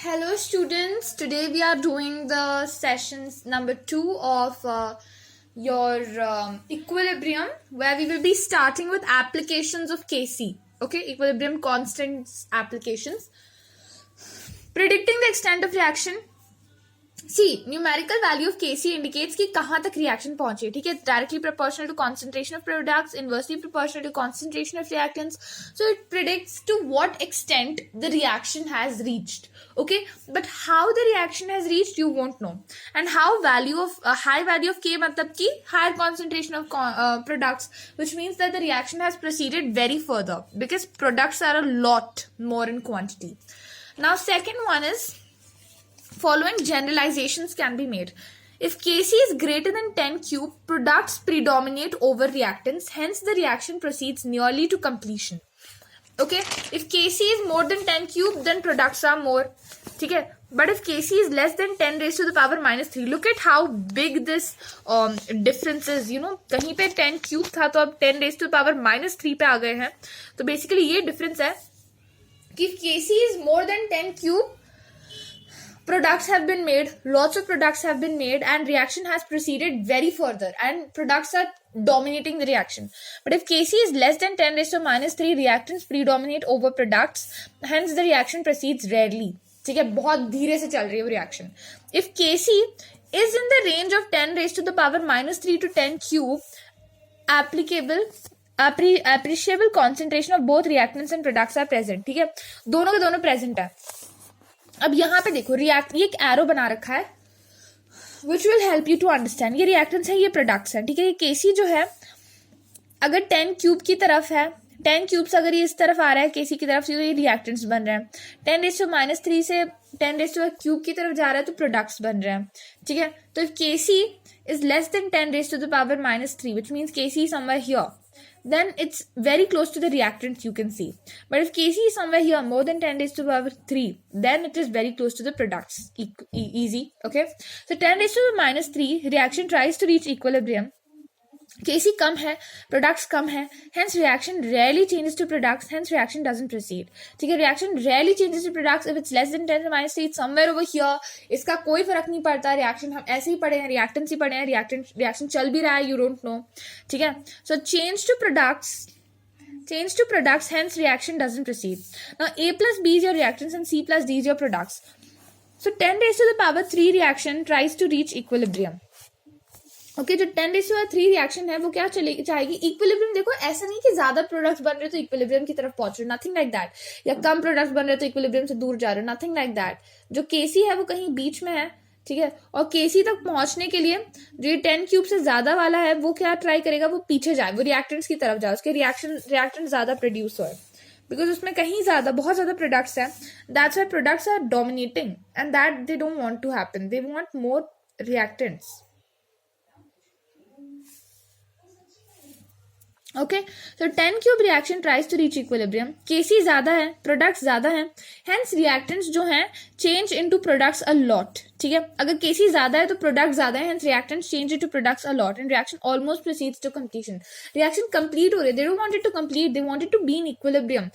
Hello students, today we are doing the sessions number 2 of your equilibrium, where we will be starting with applications of Kc. Okay, equilibrium constants applications. Predicting the extent of reaction. See, numerical value of Kc indicates कि कहाँ तक reaction पहुंचे, ठीक है? Directly proportional to concentration of products, inversely proportional to concentration of reactants. So it predicts to what extent the reaction has reached. Okay, but how the reaction has reached you won't know. And how value of high value of K मतलब कि higher concentration of products, which means that the reaction has proceeded very further because products are a lot more in quantity. Now second one is, following generalizations can be made. If Kc is greater than 10 cube, products predominate over reactants, hence the reaction proceeds nearly to completion. Okay, if Kc is more than 10 cube, then products are more. Okay, but if Kc is less than 10 raised to the power minus 3, look at how big this difference is. You know, कहीं पे 10 cube था तो अब 10 raised to the power minus 3 पे आ गए हैं. तो basically ये difference है कि if Kc is more than 10 cube, products have been made, lots of products have been made, and reaction has proceeded very further, and products are dominating the reaction. But if Kc is less than 10 raised to minus 3, reactants predominate over products, hence the reaction proceeds rarely. ठीक है, बहुत धीरे से चल रही है वो reaction. If Kc is in the range of 10 raised to the power minus 3 to 10 cube, appreciable concentration of both reactants and products are present. ठीक है, दोनों के दोनों present है. अब यहाँ पे देखो ये एक एरो बना रखा है which will help you to understand. ये रिएक्टेंट्स है, ये प्रोडक्ट्स हैं, ठीक है. ये केसी जो है अगर 10 क्यूब की तरफ है, 10 क्यूब्स अगर ये इस तरफ आ रहा है केसी की तरफ से, तो ये रिएक्टेंट्स बन रहे हैं. 10 रेज़ टू माइनस 3 से 10 रेज़ टू क्यूब की तरफ जा रहा है तो प्रोडक्ट्स बन रहे हैं, ठीक है. तो if KC is less than 10 raise to the power minus 3, which means Kc is somewhere here, then it's very close to the reactants you can see. But if Kc is somewhere here, more than 10 raised to the power 3, then it is very close to the products. Easy, okay? So 10 raised to the minus 3, reaction tries to reach equilibrium. Kc कम है, products कम है, hence reaction rarely changes to products, hence reaction doesn't proceed. ठीक है, reaction rarely changes to products if it's less than 10 to minus 3, it's somewhere over here. इसका कोई फर्क नहीं पड़ता. reaction हम ऐसे ही पढ़े हैं, reactants ही पढ़े हैं, reaction चल भी रहा है, you don't know. ठीक है, so change to products, hence reaction doesn't proceed. Now A plus B is your reactants and C plus D is your products. So 10 raised to the power 3 reaction tries to reach equilibrium. Okay, जो 10 raise to power 3 reaction है वो क्या चाहेगी? Equilibrium. देखो ऐसा नहीं कि ज्यादा प्रोडक्ट्स बन रहे तो इक्विलिब्रियम की तरफ पहुंच रहे, नथिंग लाइक दैट. या कम प्रोडक्ट्स बन रहे तो इक्विलिब्रियम से दूर जा रहे, नथिंग लाइक दैट. जो केसी है वो कहीं बीच में है, ठीक है. और केसी तक पहुंचने के लिए जो ये 10 क्यूब से ज्यादा वाला है वो क्या ट्राई करेगा? वो पीछे जाए, वो रिएक्टेंट्स की तरफ जाए, उसके रिएक्टेंट ज्यादा प्रोड्यूस हो, बिकॉज उसमें कहीं ज्यादा बहुत ज्यादा प्रोडक्ट्स हैं. That's why products are dominating and that they don't want to happen. They want more reactants. Okay, so 10 cube reaction tries to reach equilibrium. KC ज्यादा है, प्रोडक्ट्स ज्यादा हैं, हेंस रिएक्टेंट्स जो हैं change into products a lot. ठीक है, अगर केसी ज्यादा है तो प्रोडक्ट ज्यादा है, hence reactants change into products a lot and reaction almost proceeds to completion. Reaction complete हो रही है, they don't want it to complete, they want it to be in equilibrium.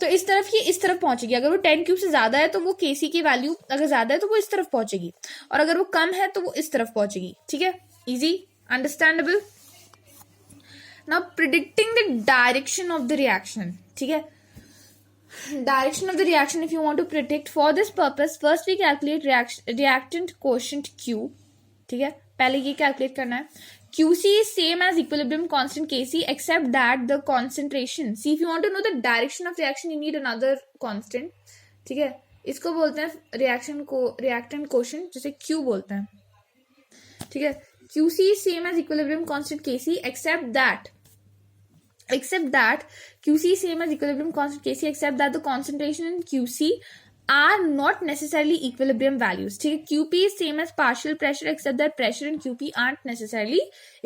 तो इस तरफ ये इस तरफ पहुंचेगी. अगर वो 10 क्यूब से ज्यादा है तो वो केसी की वैल्यू अगर ज्यादा है तो वो इस तरफ पहुंचेगी, और अगर वो कम है तो वो इस तरफ पहुंचेगी. ठीक है, easy, understandable. Now predicting the direction of the reaction. ठीक है, direction of the reaction if you want to predict, for this purpose first we calculate reactant quotient Q. ठीक है, पहले ये calculate करना है. QC is same as equilibrium constant Kc except that the concentration. See, if you want to know the direction of reaction you need another constant. ठीक है, इसको बोलते हैं reactant quotient, जिसे Q बोलते हैं. ठीक है, QC is same as equilibrium constant Kc except that QC is same as equilibrium constant Kc except that the concentration in QC are not necessarily equilibrium values. ठीक है, QP is same as partial pressure except that pressure in QP aren't necessarily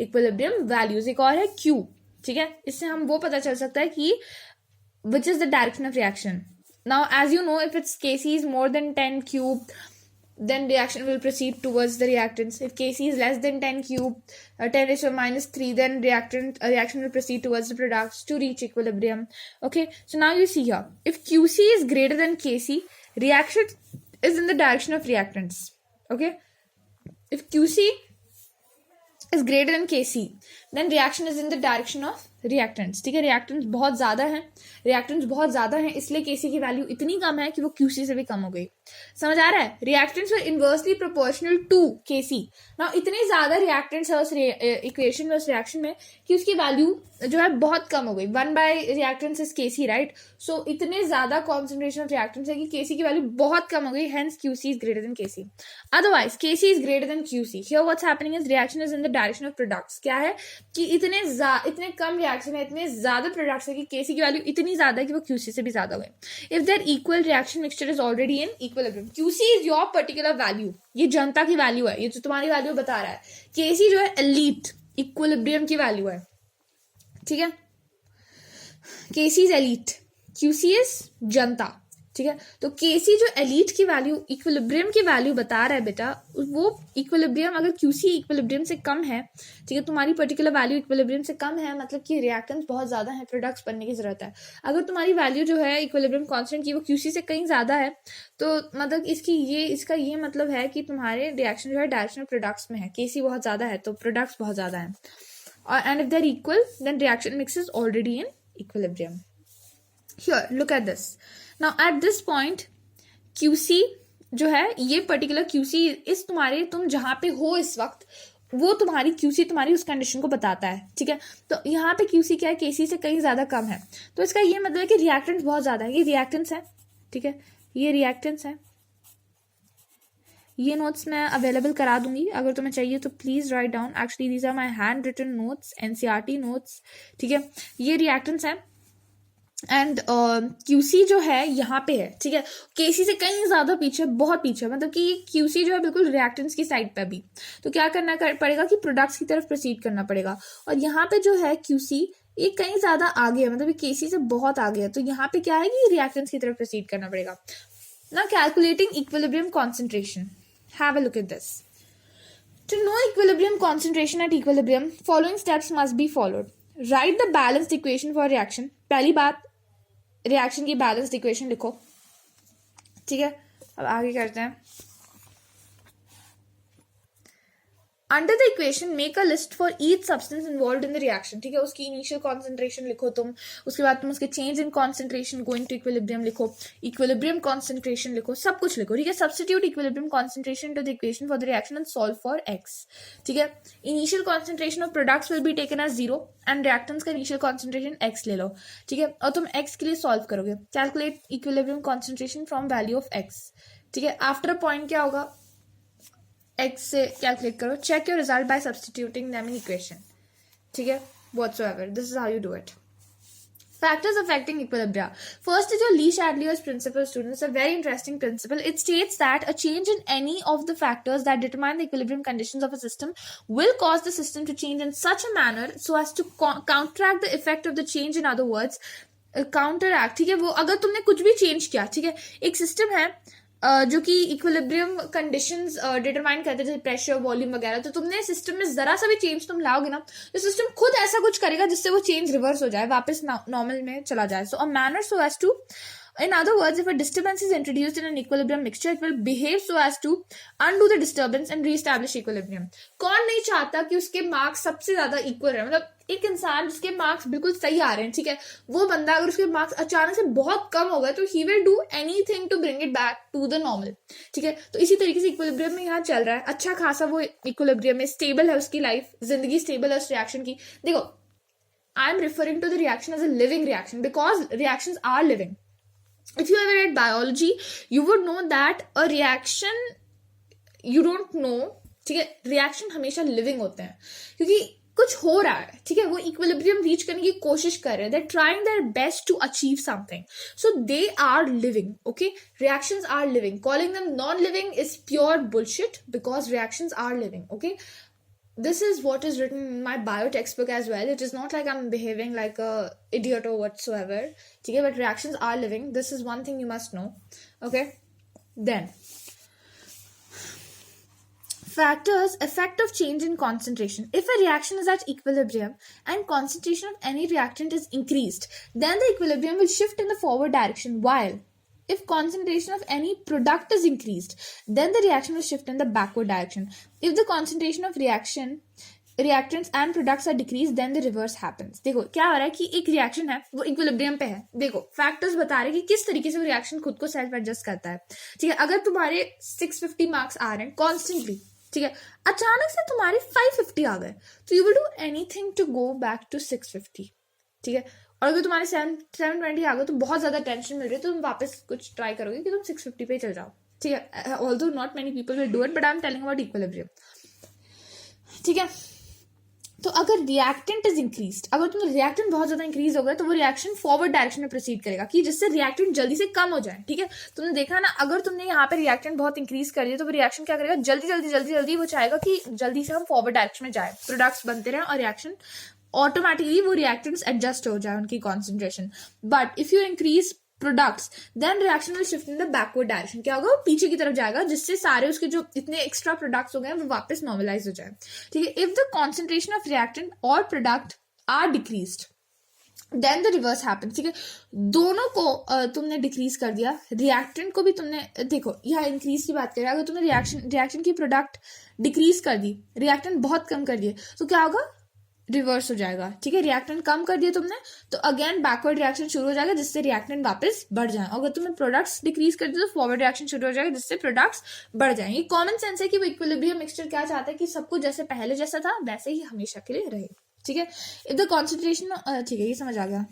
equilibrium values. एक और है Q. ठीक है, इससे हम वो पता चल सकता है कि which is the direction of reaction. Now as you know, if its Kc is more than 10 cube, then reaction will proceed towards the reactants. If Kc is less than 10 cube, 10 raised to minus 3, then reaction will proceed towards the products to reach equilibrium. Okay, so now you see here, if QC is greater than Kc, reaction is in the direction of reactants. Okay, if QC is greater than KC, then reaction is in the direction of reactants. ठीक है, reactants बहुत ज़्यादा हैं, इसलिए KC की value इतनी कम है कि वो QC से भी कम हो गई. समझ आ रहा है? Reactants were inversely proportional to KC. Now इतने ज़्यादा reactants है उस इक्वेशन में, उस रिएक्शन में, कि उसकी वैल्यू जो है बहुत कम हो गई. 1/reactants is KC, right? So इतने ज़्यादा concentration of reactants है कि KC की वैल्यू बहुत कम हो गई. Hence QC is greater than KC. Otherwise KC is greater than QC. Here what's happening is reaction is in the direction of products. क्या है कि इतने कम रिएक्शन है, इतने ज्यादा प्रोडक्ट्स है कि केसी की वैल्यू इतनी ज्यादा है कि वो क्यूसी से भी ज्यादा हुए. If they're equal reaction mixture is already in equilibrium. QC is your particular value, ये जनता की वैल्यू है, ये जो तुम्हारी वैल्यू बता रहा है. केसी जो है एलीट इक्विलिब्रियम की वैल्यू है. ठीक है, केसी इज एलीट, क्यूसी इज जनता. ठीक है, तो केसी जो एलीट की वैल्यू, इक्विलिब्रियम की वैल्यू बता रहा है बेटा, वो इक्विलिब्रियम अगर क्यूसी इक्विलिब्रियम से कम है, ठीक है, तुम्हारी पर्टिकुलर वैल्यू इक्विलिब्रियम से कम है, मतलब कि रिएक्टेंट्स बहुत ज़्यादा है, प्रोडक्ट्स बनने की ज़रूरत है. अगर तुम्हारी वैल्यू जो है इक्विलिब्रियम कांस्टेंट की वो क्यूसी से कहीं ज़्यादा है, तो मतलब इसका ये मतलब है कि तुम्हारे रिएक्शन जो है डायरेक्शन ऑफ प्रोडक्ट्स में है. केसी बहुत ज़्यादा है तो प्रोडक्ट्स बहुत ज़्यादा है. और and if they are equal then reaction mix is already in equilibrium. Here, look at this. Now, at this point, QC जो है, ये पर्टिकुलर QC इस तुम जहां पे हो इस वक्त, वो तुम्हारी QC तुम्हारी उस कंडीशन को बताता है. ठीक है, तो यहाँ पे QC क्या है, KC से कहीं ज्यादा कम है. तो इसका ये मतलब है कि रिएक्टेंट्स बहुत ज्यादा है. ये रिएक्टेंट्स है. ठीक है, ये रिएक्टेंट्स है. ये नोट्स मैं अवेलेबल करा दूंगी, अगर तुम्हें चाहिए तो please write down. Actually these are my hand written notes, NCERT notes. ठीक है, ये रिएक्टेंट्स है एंड QC जो है यहाँ पे है. ठीक है, KC से कहीं ज्यादा पीछे, बहुत पीछे, मतलब कि QC जो है बिल्कुल रिएक्टेंट्स की साइड पे भी. तो क्या करना पड़ेगा कि प्रोडक्ट्स की तरफ प्रोसीड करना पड़ेगा. और यहाँ पे जो है QC ये कहीं ज्यादा आगे है, मतलब KC से बहुत आगे है. तो यहाँ पे क्या है कि रिएक्टेंट्स की तरफ प्रोसीड करना पड़ेगा. ना calculating equilibrium concentration. Have a look at this. To know equilibrium concentration at equilibrium, following steps must be followed. Write the balanced equation for reaction. पहली बात, रिएक्शन की बैलेंस्ड इक्वेशन लिखो. ठीक है, अब आगे करते हैं. Under the equation make a list for each substance involved in the reaction. ठीक है, उसकी इनिशियल कॉन्सेंट्रेशन लिखो तुम, उसके बाद तुम उसके change in concentration going to equilibrium लिखो, इक्विलिब्रियम कॉन्सेंट्रेशन लिखो, सब कुछ लिखो. ठीक है, substitute equilibrium concentration to the equation for the reaction and solve for X. ठीक है, initial concentration of products will be taken as 0 and reactants का इनिशियल कॉन्सेंट्रेशन एक्स ले लो. ठीक है, और तुम एक्स के लिए सॉल्व करोगे. Calculate equilibrium concentration from value of x. ठीक है, आफ्टर अ पॉइंट क्या होगा, एक्स से कैलकुलेट करो. Check your result by substituting them in equation. ठीक है, whatsoever, this is how you do it. Factors affecting equilibria. First is your Lee-Shadley's principle, students. A very interesting principle. It states that a change in any of the factors that determine the equilibrium conditions of a system will cause the system to change in such a manner so as to counteract the effect of the change. In other words, counteract. ठीक है, वो अगर तुमने कुछ भी change किया, ठीक है, एक सिस्टम है जो कि इक्विलिब्रियम कंडीशंस डिटरमाइन करते हैं, जैसे प्रेशर, वॉल्यूम वगैरह, तो तुमने सिस्टम में जरा सा भी चेंज तुम लाओगे ना, तो सिस्टम खुद ऐसा कुछ करेगा जिससे वो चेंज रिवर्स हो जाए, वापस नॉर्मल में चला जाए. So a manner so as to, in other words, if a disturbance is introduced in an equilibrium mixture, it will behave so as to undo the disturbance and re-establish equilibrium. कौन नहीं चाहता कि उसके marks सबसे ज्यादा equal रहे, मतलब एक इंसान जिसके मार्क्स बिल्कुल सही आ रहे हैं, ठीक है, वो बंदा अगर उसके मार्क्स अचानक से बहुत कम हो गए तो he will do anything to bring it back to the normal. ठीक है, तो इसी तरीके से इक्विलिब्रियम में यहाँ चल रहा है, अच्छा खासा वो इक्विलिब्रियम में स्टेबल है, उसकी लाइफ, जिंदगी स्टेबल है उस रिएक्शन की. देखो, I am referring to the reaction as a living reaction because reactions are living. If you ever read biology, you would know that a reaction, you don't know, ठीक है, reaction हमेशा living होते हैं क्योंकि कुछ हो रहा है. ठीक है, वो इक्विलिब्रियम रीच करने की कोशिश कर रहे हैं, they're trying their best to achieve something, so they are living. Okay, reactions are living. Calling them non-living is pure bullshit because reactions are living. Okay, this is what is written in my bio textbook as well. It is not like I'm behaving like a idiot or whatsoever. Okay, but reactions are living. This is one thing you must know. Okay, then factors, effect of change in concentration. If a reaction is at equilibrium and concentration of any reactant is increased, then the equilibrium will shift in the forward direction, while if concentration of any product is increased, then the reaction will shift in the backward direction. If the concentration of reactants and products are decreased, then the reverse happens. देखो क्या हो रहा है कि एक reaction है वो equilibrium पे है. देखो फैक्टर्स बता रहे हैं कि किस तरीके से वो रिएक्शन खुद को सेल्फ एडजस्ट करता है. ठीक है, अगर तुम्हारे 650 मार्क्स आ रहे हैं कॉन्स्टेंटली, ठीक है, अचानक से तुम्हारे 550 आ गए, तो you will do anything to go back to 650. ठीक है, और अगर तुम्हारे 720 आ गए तो बहुत ज्यादा टेंशन मिल रही है, तो तुम वापस कुछ ट्राई करोगे कि तुम 650 पे चल जाओ. ठीक है, although not many people will do it, but I am telling about equilibrium. ठीक है, तो अगर रिएक्टेंट इज इंक्रीज्ड, अगर तुम रिएक्टेंट बहुत ज्यादा इंक्रीज हो गया तो वो रिएक्शन फॉरवर्ड डायरेक्शन में प्रोसीड करेगा कि जिससे रिएक्टेंट जल्दी से कम हो जाए. ठीक है, तुमने देखा ना, अगर तुमने यहाँ पे रिएक्टेंट बहुत इंक्रीज कर दिया तो वो रिएक्शन क्या करेगा, जल्दी जल्दी जल्दी जल्दी वो चाहेगा कि जल्दी से हम फॉरवर्ड डायरेक्शन में जाए, प्रोडक्ट्स बनते रहे और रिएक्शन ऑटोमेटिकली वो रिएक्टेंट्स एडजस्ट हो जाए उनकी concentration. But if you increase products then reaction will shift in the backward direction. क्या होगा, वो पीछे की तरफ जाएगा, जिससे सारे उसके जो इतने एक्स्ट्रा प्रोडक्ट्स हो गए वो वापस नॉर्मलाइज हो जाए. ठीक है, if the concentration of reactant और product are decreased then the reverse happen. ठीक है, दोनों को तुमने डिक्रीज कर दिया, रिएक्टेंट को भी तुमने, देखो यहाँ इंक्रीज की बात करें, अगर तुमने रिएक्शन की प्रोडक्ट डिक्रीज कर दी, रिएक्टेंट बहुत कम कर दिए, तो क्या होगा, रिवर्स हो जाएगा. ठीक है, रिएक्टेंट कम कर दिया तुमने तो अगेन बैकवर्ड रिएक्शन शुरू हो जाएगा, जिससे रिएक्टेंट वापस बढ़ जाए. अगर तुमने प्रोडक्ट्स डिक्रीज कर दिया तो फॉरवर्ड रिएक्शन शुरू हो जाएगा, जिससे प्रोडक्ट्स बढ़ जाएंगे. कॉमन सेंस है कि वो इक्विलिब्रियम मिक्सचर क्या चाहता है कि सब कुछ जैसे पहले जैसा था वैसे ही हमेशा के लिए रहे. ठीक है, इफ द कॉन्सेंट्रेशन, ठीक है ये समझ आ गया.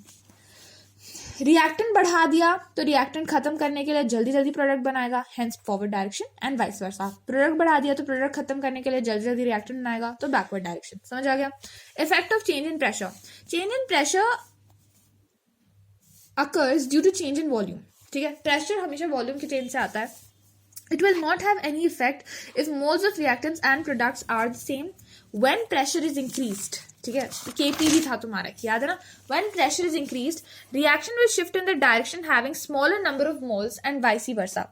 रिएक्टेंट बढ़ा दिया तो रिएक्टेंट खत्म करने के लिए जल्दी जल्दी प्रोडक्ट बनाएगा, hence forward direction, and vice versa. Product बढ़ा दिया तो प्रोडक्ट खत्म करने के लिए जल्दी जल्दी रिएक्टेंट बनाएगा, तो बैकवर्ड डायरेक्शन. समझ आ गया. Effect of change in pressure. Change in pressure occurs due to change in volume. ठीक है, प्रेशर हमेशा वॉल्यूम के चेंज से आता है. It will not have any effect if moles of reactants and products are the same when pressure is increased. ठीक है, Kp भी था तुम्हारा, याद है ना. When pressure is increased, reaction will shift in the direction having smaller number of moles and vice versa.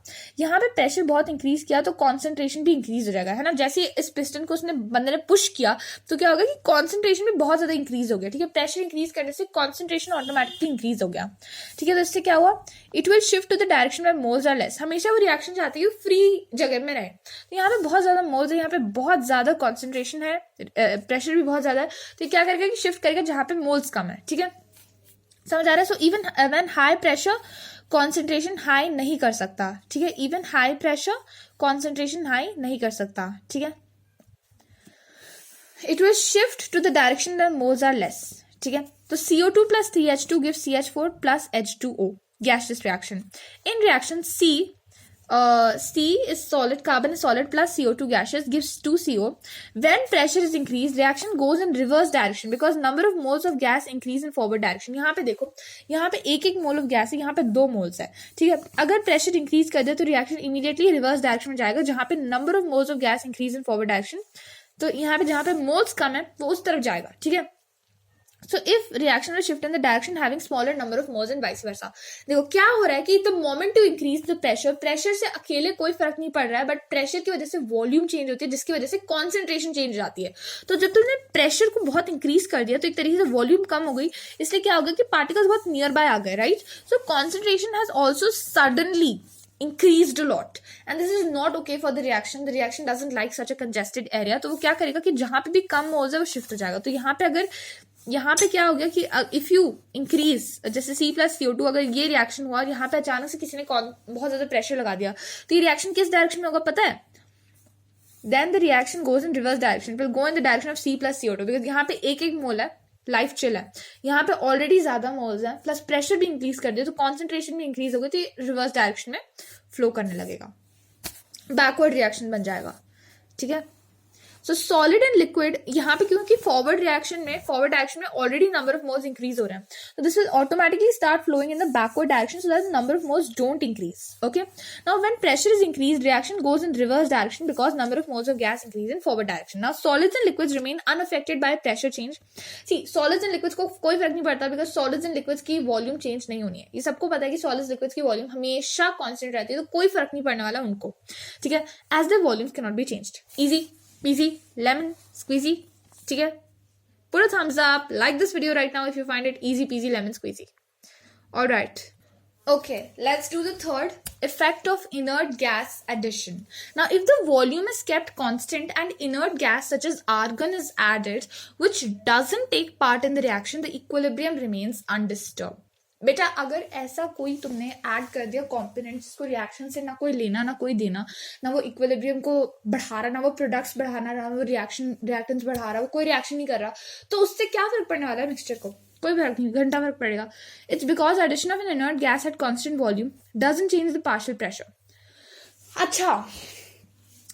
यहाँ पे प्रेशर बहुत इंक्रीज किया तो कॉन्सेंट्रेशन भी इंक्रीज हो जाएगा, है ना. जैसे इस पिस्टन को उसने बंदे ने पुश किया तो क्या होगा कि कॉन्सेंट्रेशन भी बहुत ज्यादा इंक्रीज हो गया. ठीक है, प्रेशर इंक्रीज करने से कॉन्सेंट्रेशन ऑटोमेटिकली इंक्रीज हो गया. ठीक है, तो इससे क्या हुआ, it will shift to the direction में मोल्स आर लेस. हमेशा वो रिएक्शन चाहती है फ्री जगह में रहे, तो यहाँ पे बहुत ज्यादा मोल्स है, यहाँ पे बहुत ज्यादा कॉन्सेंट्रेशन है, प्रेशर भी बहुत ज्यादा है, तो क्या करेगा कि शिफ्ट करेगा जहां पे मोल्स कम है. ठीक है, समझ आ रहा है. So even when high pressure concentration high नहीं कर सकता. ठीक है, even high pressure concentration high नहीं कर सकता. ठीक है, it will shift to the direction that moles are less. ठीक है, तो CO2 plus 3H2 gives CH4 plus H2O gaseous reaction. In reaction C is solid, carbon is solid plus CO2 gaseous gives 2CO. When pressure is increased, reaction goes in reverse direction because number of moles of gas increase in forward direction. यहाँ पे देखो, यहाँ पे एक mole of gas है, यहाँ पे 2 moles है. ठीक है, अगर प्रेशर इंक्रीज कर दे तो रिएक्शन इमीडिएटली रिवर्स डायरेक्शन में जाएगा, जहाँ पे number of moles of gas increase in forward direction, तो यहाँ पे जहाँ पे मोल्स कम है वो उस तरफ जाएगा. ठीक है, So if reaction will shift in the direction having smaller number of moles and vice versa. देखो क्या हो रहा है कि the moment to increase the pressure, pressure से अकेले कोई फर्क नहीं पड़ रहा है, बट प्रेशर की वजह से वॉल्यूम चेंज होती है, जिसकी वजह से कॉन्सेंट्रेशन चेंज हो जाती है. तो जब तुमने प्रेशर को बहुत इंक्रीज कर दिया तो एक तरीके से वॉल्यूम कम हो गई, इसलिए क्या होगा कि पार्टिकल्स बहुत नियर बाय आ गए, right. So concentration has also suddenly increased a lot and this is not okay for the reaction doesn't like such a congested area. तो वो क्या करेगा कि जहां पे भी कम मोल्स है वो शिफ्ट हो जाएगा. तो यहाँ पे अगर यहाँ पे क्या हो गया कि इफ यू इंक्रीज, जैसे C plus CO2, अगर ये रिएक्शन हुआ, यहाँ पे अचानक से किसी ने बहुत ज्यादा प्रेशर लगा दिया, तो ये रिएक्शन किस डायरेक्शन में होगा पता है. Then the reaction goes in reverse direction, will go in the direction of C plus CO2 because यहाँ पे एक मोल है, लाइफ चिल है, यहाँ पे ऑलरेडी ज्यादा मोल्स हैं, प्लस प्रेशर भी इंक्रीज कर दिया तो कॉन्सेंट्रेशन भी इंक्रीज हो गई, तो रिवर्स डायरेक्शन में फ्लो करने लगेगा, बैकवर्ड रिएक्शन बन जाएगा. ठीक है, सो सॉलिड एंड लिक्विड यहाँ पे क्योंकि फॉरवर्ड डायरेक्शन में already number of moles increase हो रहे हैं, तो this will automatically start flowing in the backward direction so that number of moles don't increase. Okay, now when pressure is increase reaction goes in reverse direction because number of moles of gas increase in forward direction. Now solids and liquids remain unaffected by pressure change. See solids and liquids को कोई फर्क नहीं पड़ता because solids and liquids की volume change नहीं होनी है. ये सबको पता है कि सॉलिड्स लिक्विड्स की वॉल्यूम हमेशा कॉन्स्टेंट रहती है, तो कोई फर्क नहीं पड़ने वाला उनको. ठीक है, as the volumes can not be changed. Easy peasy lemon squeezy. ठीक है, put a thumbs up, like this video right now if you find it easy peasy lemon squeezy. All right, Okay, let's do the third effect of inert gas addition. Now, if the volume is kept constant and inert gas such as argon is added, which doesn't take part in the reaction, the equilibrium remains undisturbed. बेटा अगर ऐसा कोई तुमने add कर दिया components जिसको reaction से ना कोई लेना ना कोई देना, ना वो इक्विलिब्रियम को बढ़ा रहा, ना वो प्रोडक्ट्स बढ़ाना, ना वो रिएक्टेंट्स बढ़ा रहा, वो कोई रिएक्शन नहीं कर रहा, तो उससे क्या फर्क पड़ने वाला है मिक्सचर को? कोई फर्क नहीं, घंटा फर्क पड़ेगा. It's because addition of an inert gas at constant volume doesn't change the partial pressure. अच्छा,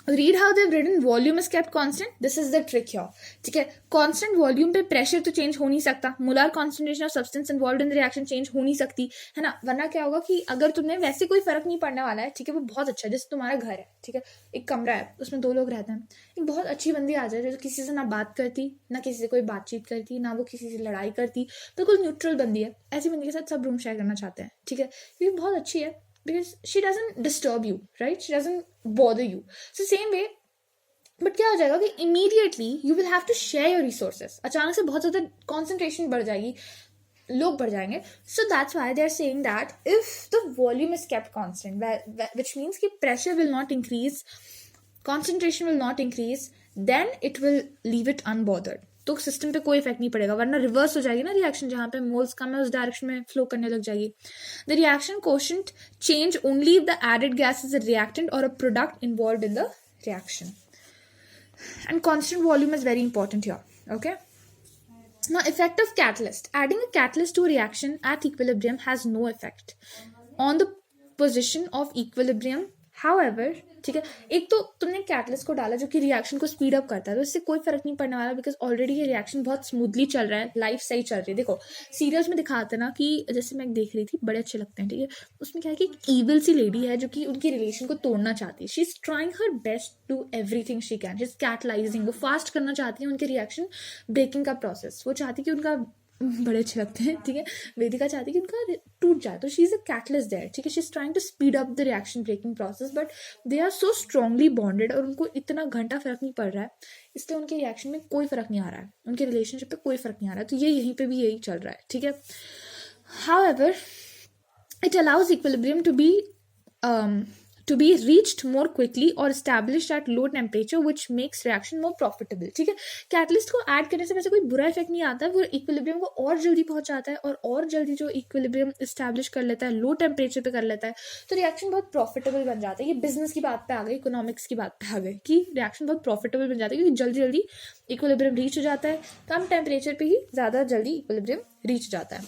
read how they've written volume is kept constant. This is the trick here. ठीक है, कांस्टेंट वॉल्यूम पे प्रेशर तो change हो नहीं सकता, molar concentration of substance involved in the reaction change हो नहीं सकती है ना. वरना क्या होगा कि अगर तुमने वैसे कोई फर्क नहीं पड़ने वाला है, ठीक है, वो बहुत अच्छा है. जैसे तुम्हारा घर है, ठीक है, एक कमरा है, उसमें 2 लोग रहते हैं. एक बहुत अच्छी बंदी आ जाए जो किसी से ना बात करती, ना किसी से कोई बातचीत करती, ना वो किसी से लड़ाई करती, बिल्कुल न्यूट्रल बंदी है. ऐसी बंदी के साथ सब रूम शेयर करना चाहते हैं. ठीक है, ये बहुत अच्छी है because she doesn't disturb you, right? She doesn't bother you. So same way, but क्या हो जाएगा कि immediately you will have to share your resources. अचानक से बहुत ज़्यादा कॉन्सेंट्रेशन बढ़ जाएगी, लोग बढ़ जाएंगे. So that's why they are saying that if the volume is kept constant, which means कि pressure will not increase, concentration will not increase, then it will leave it unbothered. तो सिस्टम पे कोई effect नहीं पड़ेगा, वरना reverse हो जाएगी ना रिएक्शन. जहाँ पे मोल्स कम है उस डायरेक्शन में फ्लो करने लग जाएगी. The reaction quotient change only if the added gas is a reactant और a product involved in the reaction. And constant volume is very important here. Okay, now effect of catalyst. Adding a catalyst to a reaction at equilibrium has no effect on the position of equilibrium. However, ठीक है, एक तो तुमने catalyst को डाला जो कि reaction को स्पीड अप करता है, तो इससे कोई फर्क नहीं पड़ने वाला बिकॉज ऑलरेडी ये रिएक्शन बहुत स्मूथली चल रहा है, लाइफ सही चल रही है. देखो सीरियल्स में दिखाते हैं ना कि जैसे मैं देख रही थी, बड़े अच्छे लगते हैं. ठीक है, उसमें क्या है कि एक ईविल सी लेडी है जो कि उनकी रिलेशन को तोड़ना चाहती है. She is trying her best to everything she can. She is catalysing, वो फास्ट करना चाहती है उनके रिएक्शन ब्रेकिंग का प्रोसेस. वो चाहती है कि उनका, बड़े अच्छे लगते हैं. ठीक है, वेदिका चाहती है कि उनका टूट जाए, तो she is a catalyst there. ठीक है, she is trying to speed up the reaction breaking process, but they are so strongly bonded और उनको इतना घंटा फर्क नहीं पड़ रहा है, इसलिए उनके रिएक्शन में कोई फर्क नहीं आ रहा है, उनके रिलेशनशिप पे कोई फर्क नहीं आ रहा है. तो ये यहीं पे भी यही चल रहा है. ठीक है, however it allows equilibrium to be reached more quickly or established at low temperature, which makes reaction more profitable. ठीक है, कैटलिस्ट को ऐड करने से वैसे कोई बुरा इफेक्ट नहीं आता है, वो इक्विलिब्रियम को और जल्दी पहुंचाता है और जल्दी जो इक्विलिब्रियम इस्टेब्लिश कर लेता है, लो टेम्परेचर पे कर लेता है, तो रिएक्शन बहुत प्रॉफिटेबल बन जाता है. ये बिजनेस की बात पे आ गई, इकोनॉमिक्स की बात पे आ गई कि रिएक्शन बहुत प्रॉफिटेबल बन जाता है क्योंकि जल्दी जल्दी इक्विलिब्रियम रीच हो जाता है, कम टेम्परेचर पे ही ज़्यादा जल्दी इक्विलिब्रियम रीच हो जाता है.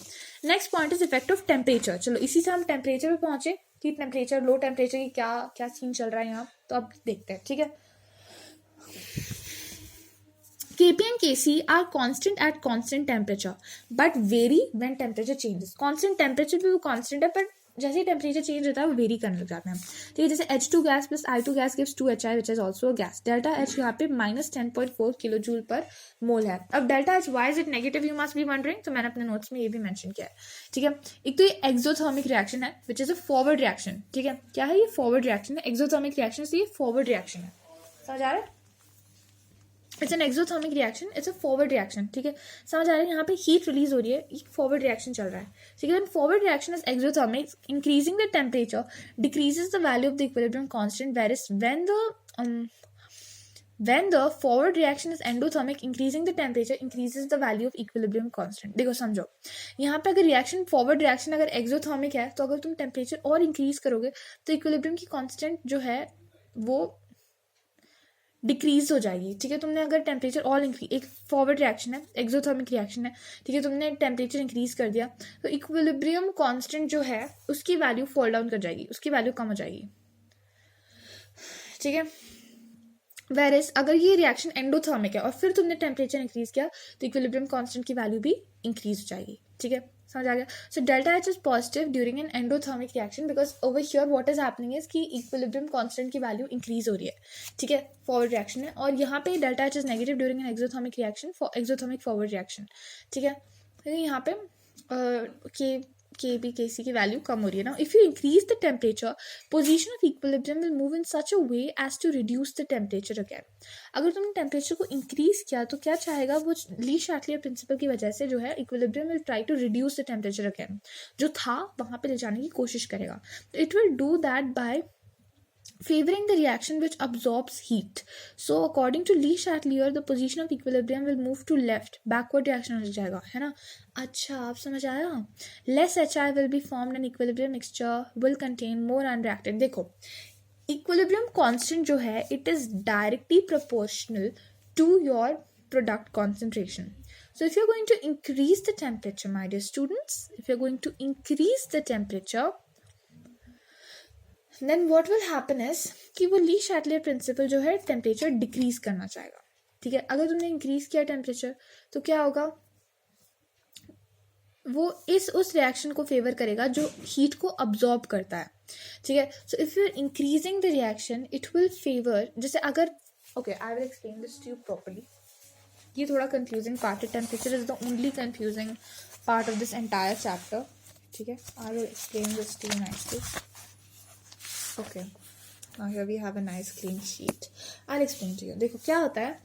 Next point is effect of temperature. चलो इसी से हम टेम्परेचर पे पहुंचे कि टेम्परेचर, लो टेम्परेचर की क्या सीन चल रहा है यहाँ, तो अब देखते हैं. ठीक है, Kp and Kc are constant at constant temperature but vary when temperature changes. Constant temperature भी वो constant है, पर जैसे ही टेम्परेचर चेंज होता है वो वेरी करने लग जाते हैं. ठीक है, जैसे H2 gas plus I2 gas gives 2HI which is also a gas. Delta H यहाँ पे -10.4 किलो जूल पर मोल है. अब delta H why is it negative, you must be wondering, तो मैंने अपने नोट्स में ये भी मेंशन किया है. ठीक है, एक तो ये एक्सोथर्मिक रिएक्शन है which is a forward reaction. ठीक है, क्या है ये? फॉरवर्ड रिएक्शन है. एक्सोथर्मिक रिएक्शन से ये फॉरवर्ड रिएक्शन है. समझ आ रहा है? It's an exothermic reaction, it's a forward reaction. ठीक है, समझ आ रहा है? यहाँ पे हीट रिलीज हो रही है, एक फॉरवर्ड रिएक्शन चल रहा है. ठीक है, forward reaction is exothermic, increasing the temperature decreases the value of the equilibrium constant, whereas when the forward reaction is endothermic, increasing the temperature increases the value of equilibrium constant. देखो समझो, यहाँ पे अगर रिएक्शन, फॉरवर्ड रिएक्शन अगर exothermic है, तो अगर तुम टेम्परेचर और इंक्रीज करोगे तो इक्विलिब्रियम की कांस्टेंट जो है वो डिक्रीज हो जाएगी. ठीक है, तुमने अगर टेम्परेचर और इंक्रीज, एक फॉरवर्ड रिएक्शन है, एक्सोथर्मिक रिएक्शन है, ठीक है, तुमने टेम्परेचर इंक्रीज कर दिया तो इक्विलिब्रियम कांस्टेंट जो है उसकी वैल्यू फॉल डाउन कर जाएगी, उसकी वैल्यू कम हो जाएगी. ठीक है, whereas अगर ये रिएक्शन एंडोथर्मिक है और फिर तुमने टेम्परेचर इंक्रीज किया तो इक्विलिब्रियम कांस्टेंट की वैल्यू भी इंक्रीज हो जाएगी. ठीक है, समझ आ गया? So delta H is positive during an endothermic reaction because over here what is happening is कि इक्विलिब्रियम कांस्टेंट की वैल्यू इंक्रीज हो रही है. ठीक है, फॉरवर्ड रिएक्शन है, और यहाँ पे delta H is negative during an exothermic reaction, exothermic forward reaction. ठीक है, यहाँ पे Kb Kc की वैल्यू कम हो रही है ना. If you increase the temperature, position of equilibrium will move in such a way as to reduce the temperature again. अगर तुमने टेम्परेचर को इंक्रीज किया तो क्या चाहेगा वो, ली शैटलियर प्रिंसिपल की वजह से जो है equilibrium will try to reduce the temperature again, जो था वहां पे ले जाने की कोशिश करेगा. तो it will do that bye favoring the reaction which absorbs heat. So according to Lee Chatelier, the position of equilibrium will move to left, backward reaction हो जाएगा, है ना. अच्छा, आप समझ आया. Less HI will be formed and equilibrium mixture will contain more unreacted. देखो, equilibrium constant जो है, it is directly proportional to your product concentration. So if you're going to increase the temperature, my dear students, if you're going to increase the temperature, then what will happen is कि वो ली शैटलियर principal जो है temperature decrease करना चाहेगा. ठीक है, अगर तुमने इंक्रीज किया टेम्परेचर तो क्या होगा, वो उस रिएक्शन को फेवर करेगा जो हीट को अब्जॉर्ब करता है. ठीक है, so if you are increasing the reaction it will favour, जैसे अगर, okay I will explain this to you properly. ये थोड़ा कंफ्यूजिंग पार्ट है, temperature is the only confusing part of this entire chapter. ठीक है, I will explain this to you nicely. Okay, now here we have a nice clean sheet. I'll explain to you. देखो क्या होता है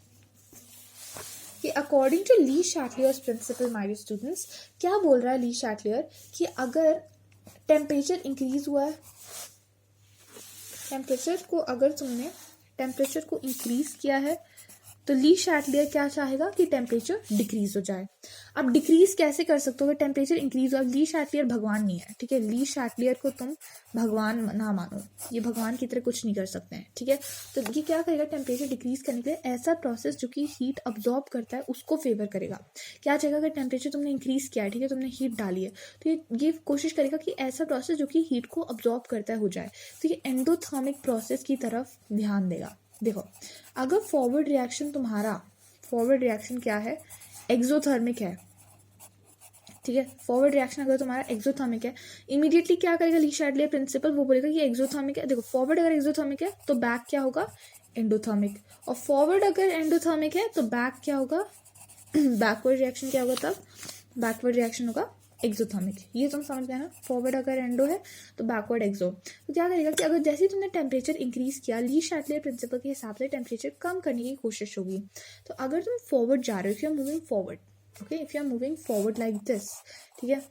कि according to Lee Chatelier's principle, my dear students, क्या बोल रहा है ली शैटलियर कि अगर टेम्परेचर इंक्रीज हुआ है, अगर तुमने टेम्परेचर को इंक्रीज किया है तो ली शैटलियर क्या चाहेगा कि टेम्परेचर डिक्रीज हो जाए. अब डिक्रीज कैसे कर सकते हो, टेम्परेचर इंक्रीज हो. ली शैटलियर भगवान नहीं है. ठीक है, ली शैटलियर को तुम भगवान ना मानो, ये भगवान की तरह कुछ नहीं कर सकते हैं. ठीक है, तो ये क्या करेगा, टेम्परेचर डिक्रीज करने के लिए ऐसा प्रोसेस जो कि हीट अब्जॉर्ब करता है उसको फेवर करेगा. क्या चाहेगा, अगर टेम्परेचर तुमने इंक्रीज किया है, ठीक है, तुमने हीट डाली है, तो ये कोशिश करेगा कि ऐसा प्रोसेस जो कि हीट को अब्जॉर्ब करता है हो जाए. तो ये एंडोथर्मिक प्रोसेस की तरफ ध्यान देगा. देखो, अगर फॉरवर्ड रिएक्शन क्या है, एक्सोथर्मिक है. ठीक है, फॉरवर्ड रिएक्शन अगर तुम्हारा एक्सोथर्मिक है, इमीडिएटली क्या करेगा ली शैटलियर प्रिंसिपल, वो बोलेगा कि एक्सोथर्मिक है. देखो, फॉरवर्ड अगर एक्सोथर्मिक है तो बैक क्या होगा, एंडोथर्मिक. और फॉरवर्ड अगर एंडोथर्मिक है तो बैक क्या होगा, बैकवर्ड रिएक्शन क्या होगा, तब बैकवर्ड रिएक्शन होगा एक्सोथर्मिक. ये तुम समझ गए ना, फॉरवर्ड अगर एंडो है तो बैकवर्ड एक्सो. तो क्या करेगा कि अगर जैसे ही तुमने टेम्परेचर इंक्रीज किया, ली शैटलियर प्रिंसिपल के हिसाब से टेम्परेचर कम करने की कोशिश होगी. तो अगर तुम फॉरवर्ड जा रहे हो, if you are moving forward, okay, if you are moving forward like this, ठीक है,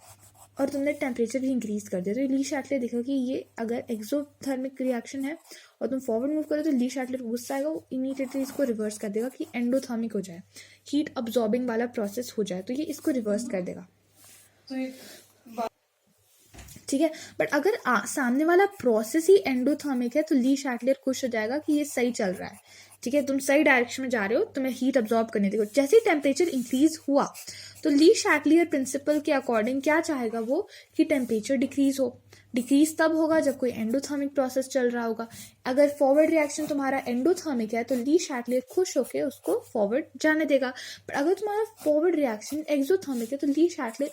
और तुमने टेम्परेचर भी इंक्रीज कर दिया, तो ली शैटलियर देखा कि ये अगर एक्सोथर्मिक रिएक्शन है और तुम फॉरवर्ड मूव करो तो ली शैटलियर को गुस्सा आएगा, वो इमीडिएटली इसको रिवर्स कर देगा कि एंडोथर्मिक हो जाए, हीट अब्जॉर्बिंग वाला प्रोसेस हो जाए. तो ये इसको रिवर्स कर देगा. ठीक है, बट अगर सामने वाला प्रोसेस ही एंडोथर्मिक है तो ली शैटलियर खुश हो जाएगा कि ये सही चल रहा है. ठीक है, तुम सही डायरेक्शन में जा रहे हो, तुम्हें हीट अब्जॉर्ब करने देखो. जैसे ही टेम्परेचर इंक्रीज हुआ तो ली शैटलियर प्रिंसिपल के अकॉर्डिंग क्या चाहेगा वो कि टेम्परेचर डिक्रीज हो. डिक्रीज तब होगा जब कोई एंडोथर्मिक प्रोसेस चल रहा होगा. अगर फॉरवर्ड रिएक्शन तुम्हारा एंडोथर्मिक है तो ली शैटलियर खुश होकर उसको फॉरवर्ड जाने देगा. बट अगर तुम्हारा फॉरवर्ड रिएक्शन एक्सोथर्मिक है तो ली शैटलियर